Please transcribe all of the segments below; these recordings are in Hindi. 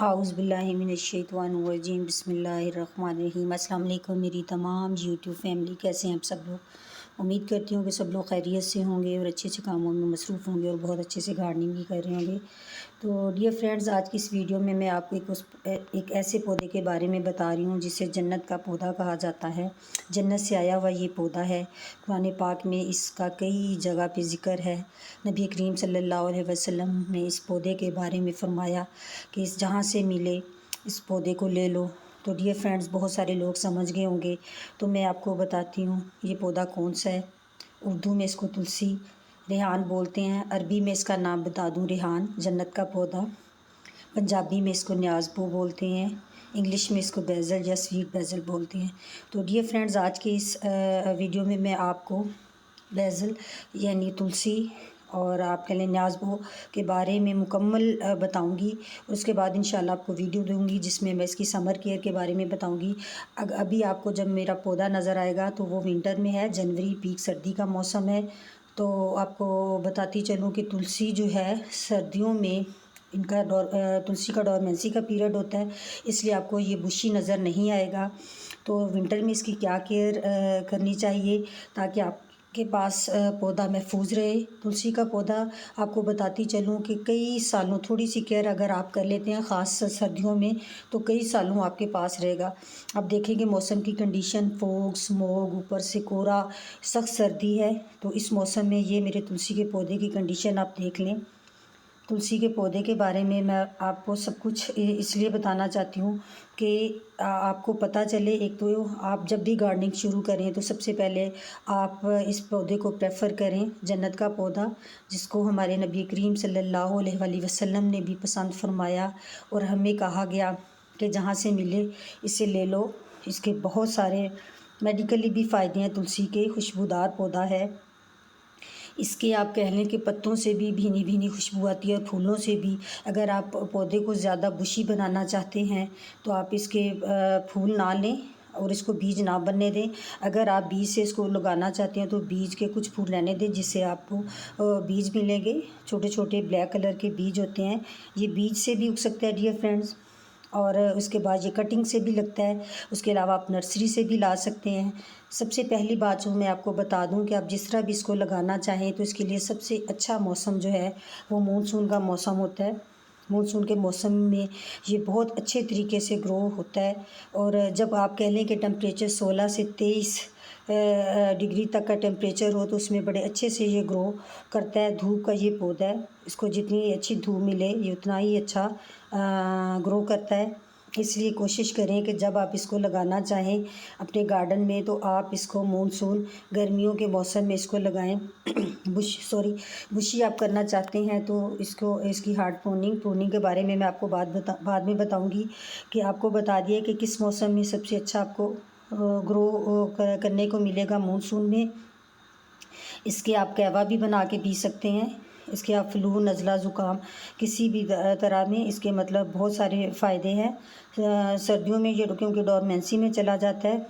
आउज़ुबिल्लाहिमिनश्शैतानिर्रजीम बिस्मिल्लाहिर्रहमानिर्रहीम। अस्सलाम वालेकुम मेरी तमाम यूट्यूब फैमिली, कैसे हैं आप सब लोग। उम्मीद करती हूँ कि सब लोग खैरियत से होंगे और अच्छे अच्छे कामों में मसरूफ़ होंगे और बहुत अच्छे से गार्डनिंग भी कर रहे होंगे। तो डियर फ्रेंड्स, आज की इस वीडियो में मैं आपको एक ऐसे पौधे के बारे में बता रही हूँ जिसे जन्नत का पौधा कहा जाता है। जन्नत से आया हुआ ये पौधा है। कुरान पाक में इसका कई जगह पे ज़िक्र है। नबी करीम सल्लल्लाहु अलैहि वसल्लम ने इस पौधे के बारे में फ़रमाया कि इस जहाँ से मिले इस पौधे को ले लो। तो डियर फ्रेंड्स, बहुत सारे लोग समझ गए होंगे, तो मैं आपको बताती हूँ ये पौधा कौन सा है। उर्दू में इसको तुलसी रेहान बोलते हैं। अरबी में इसका नाम बता दूँ, रेहान जन्नत का पौधा। पंजाबी में इसको न्याज़बो बोलते हैं। इंग्लिश में इसको बेज़ल या स्वीट बेज़ल बोलते हैं। तो डियर फ्रेंड्स, आज के इस वीडियो में मैं आपको बेज़ल यानी तुलसी और आप कह लें न्याज़बो के बारे में मुकम्मल बताऊंगी। उसके बाद इंशाल्लाह आपको वीडियो दूंगी जिसमें मैं इसकी समर केयर के बारे में बताऊंगी। अभी आपको जब मेरा पौधा नज़र आएगा तो वो विंटर में है, जनवरी पीक सर्दी का मौसम है। तो आपको बताती चलूँ कि तुलसी जो है सर्दियों में इनका तुलसी का डोरमेंसी का पीरियड होता है, इसलिए आपको ये बुशी नज़र नहीं आएगा। तो विंटर में इसकी क्या केयर करनी चाहिए ताकि आपके पास पौधा महफूज रहे। तुलसी का पौधा आपको बताती चलूँ कि कई सालों थोड़ी सी केयर अगर आप कर लेते हैं, ख़ास सर्दियों में, तो कई सालों आपके पास रहेगा। अब देखेंगे मौसम की कंडीशन, फोग स्मोग, ऊपर से कोहरा, सख्त सर्दी है, तो इस मौसम में ये मेरे तुलसी के पौधे की कंडीशन आप देख लें। तुलसी के पौधे के बारे में मैं आपको सब कुछ इसलिए बताना चाहती हूँ कि आपको पता चले। एक तो आप जब भी गार्डनिंग शुरू करें तो सबसे पहले आप इस पौधे को प्रेफर करें, जन्नत का पौधा, जिसको हमारे नबी करीम सल्लल्लाहु अलैहि वसल्लम ने भी पसंद फरमाया और हमें कहा गया कि जहाँ से मिले इसे ले लो। इसके बहुत सारे मेडिकली भी फ़ायदे हैं। तुलसी के खुशबूदार पौधा है। इसके आप कह लें कि पत्तों से भी भीनी भीनी खुशबू आती है और फूलों से भी। अगर आप पौधे को ज़्यादा बुशी बनाना चाहते हैं तो आप इसके फूल ना लें और इसको बीज ना बनने दें। अगर आप बीज से इसको लगाना चाहते हैं तो बीज के कुछ फूल रहने दें, जिससे आपको बीज मिलेंगे। छोटे छोटे ब्लैक कलर के बीज होते हैं, ये बीज से भी उग सकता है डियर फ्रेंड्स। और उसके बाद ये कटिंग से भी लगता है। उसके अलावा आप नर्सरी से भी ला सकते हैं। सबसे पहली बात जो मैं आपको बता दूं कि आप जिस तरह भी इसको लगाना चाहें तो इसके लिए सबसे अच्छा मौसम जो है वो मानसून का मौसम होता है। मानसून के मौसम में ये बहुत अच्छे तरीके से ग्रो होता है। और जब आप कह लें कि टेम्परेचर 16 से 23 डिग्री तक का टेम्परेचर हो तो उसमें बड़े अच्छे से ये ग्रो करता है। धूप का ये पौधा है, इसको जितनी अच्छी धूप मिले ये उतना ही अच्छा ग्रो करता है। इसलिए कोशिश करें कि जब आप इसको लगाना चाहें अपने गार्डन में तो आप इसको मानसून गर्मियों के मौसम में इसको लगाएं। बुशी आप करना चाहते हैं तो इसको इसकी हार्ड प्रूनिंग के बारे में मैं आपको बाद में बताऊंगी कि आपको बता दिए कि किस मौसम में सबसे अच्छा आपको ग्रो करने को मिलेगा। मानसून में इसके आप कहवा भी बना के पी सकते हैं। इसके आप फ्लू नज़ला ज़ुकाम किसी भी तरह में इसके मतलब बहुत सारे फ़ायदे हैं। सर्दियों में ये क्योंकि डोरमेंसी में चला जाता है,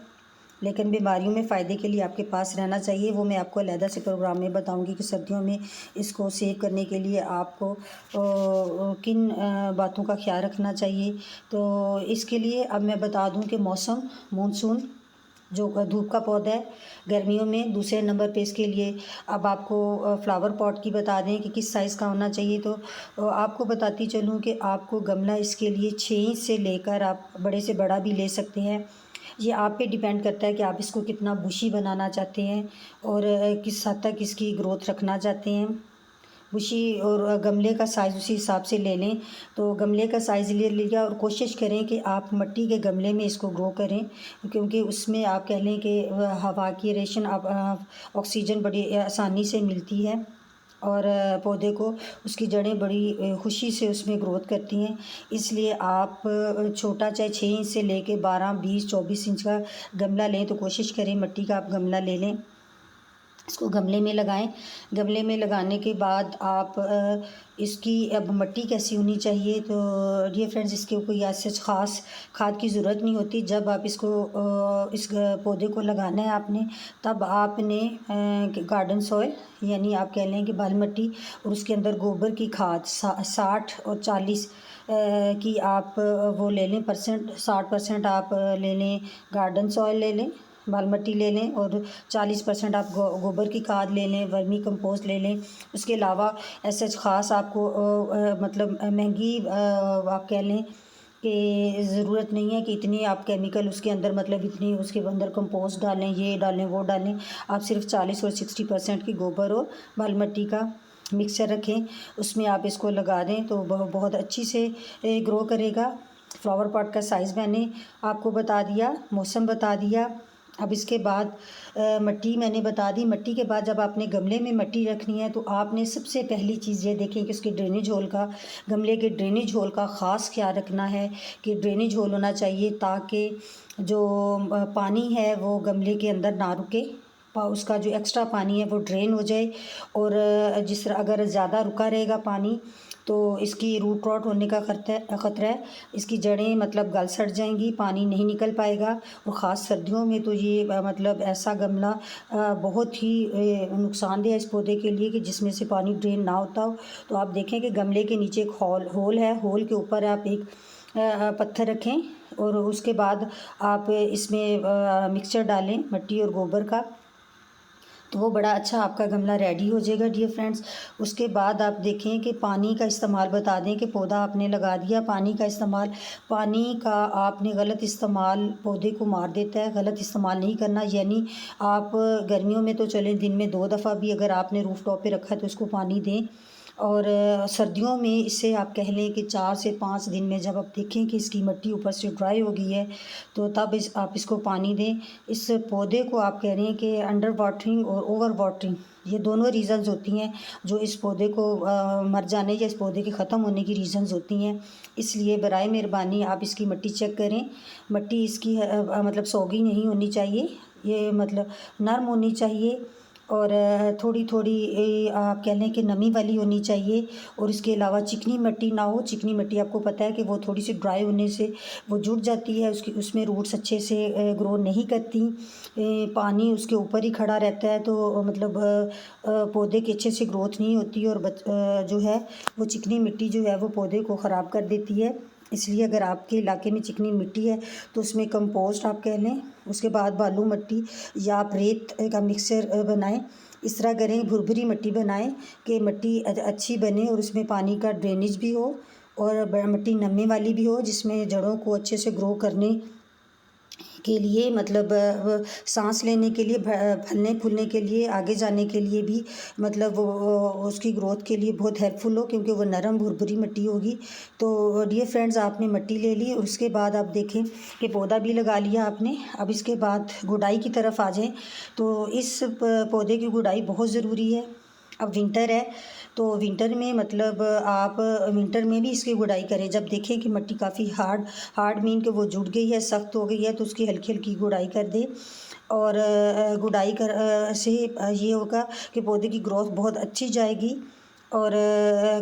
लेकिन बीमारियों में फ़ायदे के लिए आपके पास रहना चाहिए। वो मैं आपको अलहदा से प्रोग्राम में बताऊंगी कि सर्दियों में इसको सेव करने के लिए आपको किन बातों का ख्याल रखना चाहिए। तो इसके लिए अब मैं बता दूं कि मौसम मानसून जो धूप का पौधा है गर्मियों में। दूसरे नंबर पे इसके लिए अब आपको फ्लावर पॉट की बता दें कि किस साइज़ का होना चाहिए। तो आपको बताती चलूँ कि आपको गमला इसके लिए 6 इंच से लेकर आप बड़े से बड़ा भी ले सकते हैं। ये आप पे डिपेंड करता है कि आप इसको कितना बुशी बनाना चाहते हैं और किस हद तक इसकी ग्रोथ रखना चाहते हैं। बुशी और गमले का साइज़ उसी हिसाब से ले लें। तो गमले का साइज़ ले लिया और कोशिश करें कि आप मिट्टी के गमले में इसको ग्रो करें, क्योंकि उसमें आप कह लें कि हवा की रेशन ऑक्सीजन बड़ी आसानी से मिलती है और पौधे को उसकी जड़ें बड़ी खुशी से उसमें ग्रोथ करती हैं। इसलिए आप छोटा चाहे 6 इंच से लेके 12, 20, 24 इंच का गमला लें तो कोशिश करें मिट्टी का आप गमला ले लें। इसको गमले में लगाएं। गमले में लगाने के बाद आप इसकी अब मट्टी कैसी होनी चाहिए, तो डियर फ्रेंड्स इसके कोई ऐसे ख़ास खाद की ज़रूरत नहीं होती। जब आप इसको इस पौधे को लगाना है आपने, तब आपने गार्डन सॉइल यानी आप कह लें कि बाल मिट्टी और उसके अंदर गोबर की खाद 60 और 40 की आप वो ले लें परसेंट। 60% आप ले लें गार्डन सॉइल ले लें, बाल मिट्टी ले लें, और 40% आप गोबर की खाद ले लें, वर्मी कंपोस्ट ले लें। उसके अलावा ऐसे ख़ास आपको मतलब महंगी आप कह लें कि ज़रूरत नहीं है कि इतनी आप केमिकल उसके अंदर, मतलब इतनी उसके अंदर कंपोस्ट डालें, ये डालें, वो डालें। आप सिर्फ 40 और 60% की गोबर और बाल मिट्टी का मिक्सचर रखें, उसमें आप इसको लगा दें तो बहुत अच्छी से ग्रो करेगा। फ्लावर पॉट का साइज़ मैंने आपको बता दिया, मौसम बता दिया। अब इसके बाद मिट्टी मैंने बता दी। मिट्टी के बाद जब आपने गमले में मिट्टी रखनी है, तो आपने सबसे पहली चीज़ ये देखें कि उसके ड्रेनेज होल का, गमले के ड्रेनेज होल का ख़ास ख्याल रखना है कि ड्रेनेज होल होना चाहिए, ताकि जो पानी है वो गमले के अंदर ना रुके, उसका जो एक्स्ट्रा पानी है वो ड्रेन हो जाए। और जिस तरह अगर ज़्यादा रुका रहेगा पानी, तो इसकी रूट रॉट होने का ख़तरा है। इसकी जड़ें मतलब गल सड़ जाएंगी, पानी नहीं निकल पाएगा। और ख़ास सर्दियों में तो ये मतलब ऐसा गमला बहुत ही नुकसानदेह है इस पौधे के लिए कि जिसमें से पानी ड्रेन ना होता हो। तो आप देखें कि गमले के नीचे एक होल है, होल के ऊपर आप एक पत्थर रखें, और उसके बाद आप इसमें मिक्सचर डालें मिट्टी और गोबर का, तो वो बड़ा अच्छा आपका गमला रेडी हो जाएगा डियर फ्रेंड्स। उसके बाद आप देखें कि पानी का इस्तेमाल बता दें कि पौधा आपने लगा दिया, पानी का इस्तेमाल, पानी का आपने गलत इस्तेमाल पौधे को मार देता है। गलत इस्तेमाल नहीं करना, यानी आप गर्मियों में तो चलें दिन में 2 दफ़ा भी अगर आपने रूफ टॉप पे रखा है तो उसको पानी दें। और सर्दियों में इससे आप कह लें कि 4 से 5 दिन में जब आप देखें कि इसकी मिट्टी ऊपर से ड्राई हो गई है, तो तब आप इसको पानी दें। इस पौधे को आप कह रहे हैं कि अंडर वाटरिंग और ओवर वाटरिंग, ये दोनों रीज़न्स होती हैं जो इस पौधे को मर जाने या इस पौधे के ख़त्म होने की रीज़न्स होती हैं। इसलिए बराए मेहरबानी आप इसकी मिट्टी चेक करें। मिट्टी इसकी मतलब सोगी नहीं होनी चाहिए, ये मतलब नरम होनी चाहिए, और थोड़ी थोड़ी आप कह लें कि नमी वाली होनी चाहिए। और इसके अलावा चिकनी मिट्टी ना हो। चिकनी मिट्टी आपको पता है कि वो थोड़ी सी ड्राई होने से वो जुड़ जाती है, उसमें रूट्स अच्छे से ग्रो नहीं करती, पानी उसके ऊपर ही खड़ा रहता है, तो मतलब पौधे की अच्छे से ग्रोथ नहीं होती, और जो है वो चिकनी मिट्टी जो है वो पौधे को ख़राब कर देती है। इसलिए अगर आपके इलाके में चिकनी मिट्टी है तो उसमें कंपोस्ट आप कह लें, उसके बाद बालू मिट्टी या आप रेत का मिक्सचर बनाएं। इस तरह करें, भुरभुरी मिट्टी बनाएं कि मिट्टी अच्छी बने और उसमें पानी का ड्रेनेज भी हो, और मिट्टी नमी वाली भी हो, जिसमें जड़ों को अच्छे से ग्रो करने के लिए, मतलब सांस लेने के लिए, फलने फूलने के लिए, आगे जाने के लिए भी, मतलब वो उसकी ग्रोथ के लिए बहुत हेल्पफुल हो, क्योंकि वो नरम भुरभुरी मिट्टी होगी। तो डियर फ्रेंड्स आपने मिट्टी ले ली, और उसके बाद आप देखें कि पौधा भी लगा लिया आपने। अब इसके बाद गुड़ाई की तरफ आ जाएं। तो इस पौधे की गुड़ाई बहुत ज़रूरी है। अब विंटर है, तो विंटर में मतलब आप विंटर में भी इसकी गुड़ाई करें। जब देखें कि मिट्टी काफ़ी हार्ड मीन कि वो जुड़ गई है, सख्त हो गई है, तो उसकी हल्की हल्की गुड़ाई कर दें। और गुड़ाई से ये होगा कि पौधे की ग्रोथ बहुत अच्छी जाएगी, और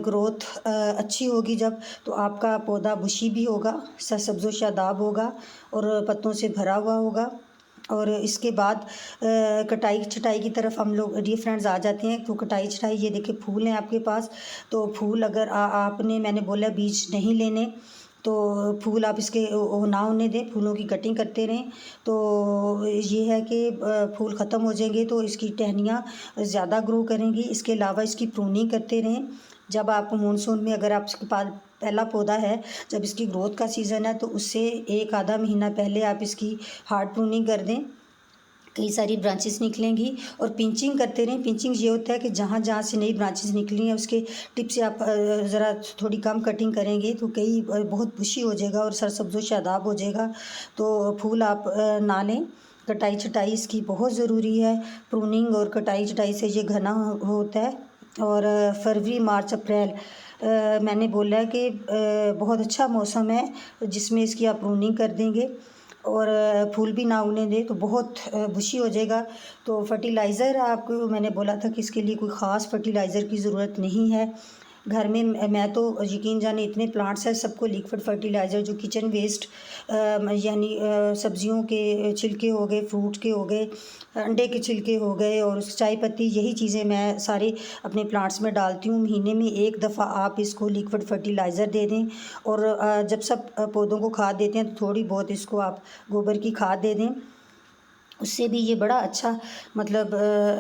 ग्रोथ अच्छी होगी जब, तो आपका पौधा बुशी भी होगा, सब्ज़ो शादाब होगा, और पत्तों से भरा हुआ होगा। और इसके बाद कटाई छटाई की तरफ हम लोग डियर फ्रेंड्स आ जाते हैं। तो कटाई छटाई, ये देखिए फूल हैं आपके पास, तो फूल अगर आपने, मैंने बोला बीज नहीं लेने, तो फूल आप इसके ना होने दें, फूलों की कटिंग करते रहें। तो ये है कि फूल ख़त्म हो जाएंगे तो इसकी टहनियाँ ज़्यादा ग्रो करेंगी। इसके अलावा इसकी प्रूनिंग करते रहें। जब आप मानसून में, अगर आपके पास पहला पौधा है, जब इसकी ग्रोथ का सीज़न है, तो उससे एक आधा महीना पहले आप इसकी हार्ड प्रूनिंग कर दें। कई सारी ब्रांचेस निकलेंगी, और पिंचिंग करते रहें। पिंचिंग ये होता है कि जहाँ जहाँ से नई ब्रांचेस निकली हैं उसके टिप से आप ज़रा थोड़ी कम कटिंग करेंगे तो कई बहुत बुशी हो जाएगा और सरसब्ज़ो शादाब हो जाएगा, तो फूल आप ना लें। कटाई छटाई इसकी बहुत ज़रूरी है। प्रूनिंग और कटाई छटाई से ये घना होता है। और फरवरी मार्च अप्रैल मैंने बोला है कि बहुत अच्छा मौसम है जिसमें इसकी आप प्रूनिंग कर देंगे। और फूल भी ना उगने दें तो बहुत बुशी हो जाएगा। तो फर्टिलाइज़र आपको मैंने बोला था कि इसके लिए कोई ख़ास फर्टिलाइज़र की ज़रूरत नहीं है। घर में मैं तो यकीन जाने इतने प्लांट्स हैं, सबको लिक्विड फर्टिलाइज़र जो किचन वेस्ट यानी सब्जियों के छिलके हो गए, फ्रूट के हो गए, अंडे के छिलके हो गए और चाय पत्ती, यही चीज़ें मैं सारे अपने प्लांट्स में डालती हूँ। महीने में एक दफ़ा आप इसको लिक्विड फर्टिलाइज़र दे दें और जब सब पौधों को खाद देते हैं तो थोड़ी बहुत इसको आप गोबर की खाद दे दें। उससे भी ये बड़ा अच्छा मतलब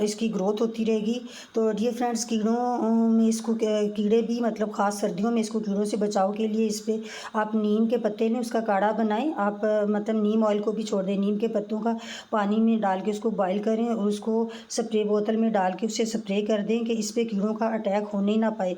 इसकी ग्रोथ होती रहेगी। तो डियर फ्रेंड्स, कीड़ों में इसको कीड़े भी मतलब ख़ास सर्दियों में इसको कीड़ों से बचाव के लिए इस पे आप नीम के पत्ते लें, उसका काढ़ा बनाएं। आप मतलब नीम ऑयल को भी छोड़ दें, नीम के पत्तों का पानी में डाल के उसको बॉयल करें और उसको स्प्रे बोतल में डाल के उससे स्प्रे कर दें कि इस पे कीड़ों का अटैक होने ही ना पाए।